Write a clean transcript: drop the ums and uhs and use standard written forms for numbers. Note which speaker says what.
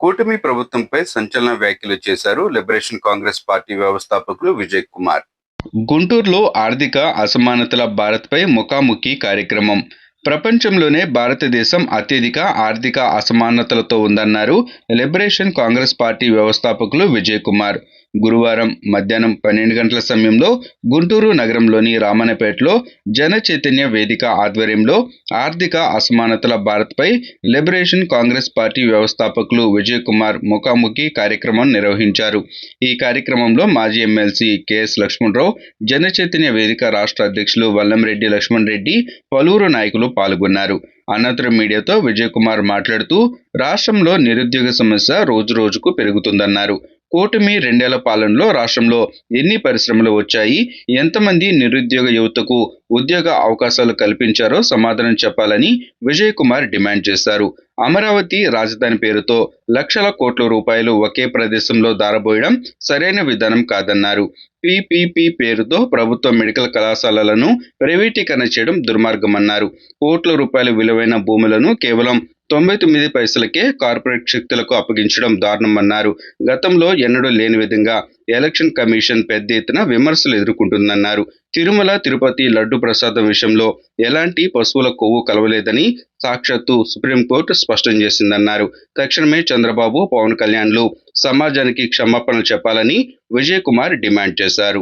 Speaker 1: కూటమి ప్రభుత్వంపై సంచలన వ్యాఖ్యలు చేశారు లిబరేషన్ కాంగ్రెస్ పార్టీ వ్యవస్థాపకులు విజయ్ కుమార్. గుంటూరులో ఆర్థిక అసమానతల భారత్పై ముఖాముఖి కార్యక్రమం. ప్రపంచంలోనే భారతదేశం అత్యధిక ఆర్థిక అసమానతలతో ఉందన్నారు లిబరేషన్ కాంగ్రెస్ పార్టీ వ్యవస్థాపకులు విజయ్ కుమార్. గురువారం మధ్యాహ్నం 12 గంటల సమయంలో గుంటూరు నగరంలోని రామన్నపేటలో జన చైతన్య వేదిక ఆధ్వర్యంలో ఆర్థిక అసమానతల భారత్పై లిబరేషన్ కాంగ్రెస్ పార్టీ వ్యవస్థాపకులు విజయ్ కుమార్ ముఖాముఖి కార్యక్రమం నిర్వహించారు. ఈ కార్యక్రమంలో మాజీ ఎమ్మెల్సీ కెఎస్ లక్ష్మణరావు, జన చైతన్య వేదిక రాష్ట్ర అధ్యక్షులు వల్లంరెడ్డి లక్ష్మణ్ రెడ్డి, పలువురు నాయకులు పాల్గొన్నారు. అనంతరం మీడియాతో విజయ్ కుమార్ మాట్లాడుతూ రాష్ట్రంలో నిరుద్యోగ సమస్య రోజురోజుకు పెరుగుతుందన్నారు. కూటమి 2 ఏళ్ల పాలనలో రాష్ట్రంలో ఎన్ని పరిశ్రమలు వచ్చాయి, ఎంతమంది నిరుద్యోగ యువతకు ఉద్యోగ అవకాశాలు కల్పించారో సమాధానం చెప్పాలని విజయ్ కుమార్ డిమాండ్ చేశారు. అమరావతి రాజధాని పేరుతో లక్షల కోట్ల రూపాయలు ఒకే ప్రదేశంలో దారబోయడం సరైన విధానం కాదన్నారు. పీపీపీ పేరుతో ప్రభుత్వ మెడికల్ కళాశాలలను ప్రైవేటీకరణ చేయడం దుర్మార్గమన్నారు. కోట్ల రూపాయల విలువైన భూములను కేవలం 99 పైసలకే కార్పొరేట్ శక్తులకు అప్పగించడం దారుణమన్నారు. గతంలో ఎన్నడూ లేని విధంగా ఎలక్షన్ కమిషన్ పెద్ద ఎత్తున విమర్శలు ఎదుర్కొంటుందన్నారు. తిరుమల తిరుపతి లడ్డు ప్రసాదం విషయంలో ఎలాంటి పశువుల కొవ్వు కలవలేదని సాక్షాత్తు సుప్రీంకోర్టు స్పష్టం చేసిందన్నారు. తక్షణమే చంద్రబాబు, పవన్ కళ్యాణ్లు సమాజానికి క్షమాపణలు చెప్పాలని విజయ్ కుమార్ డిమాండ్ చేశారు.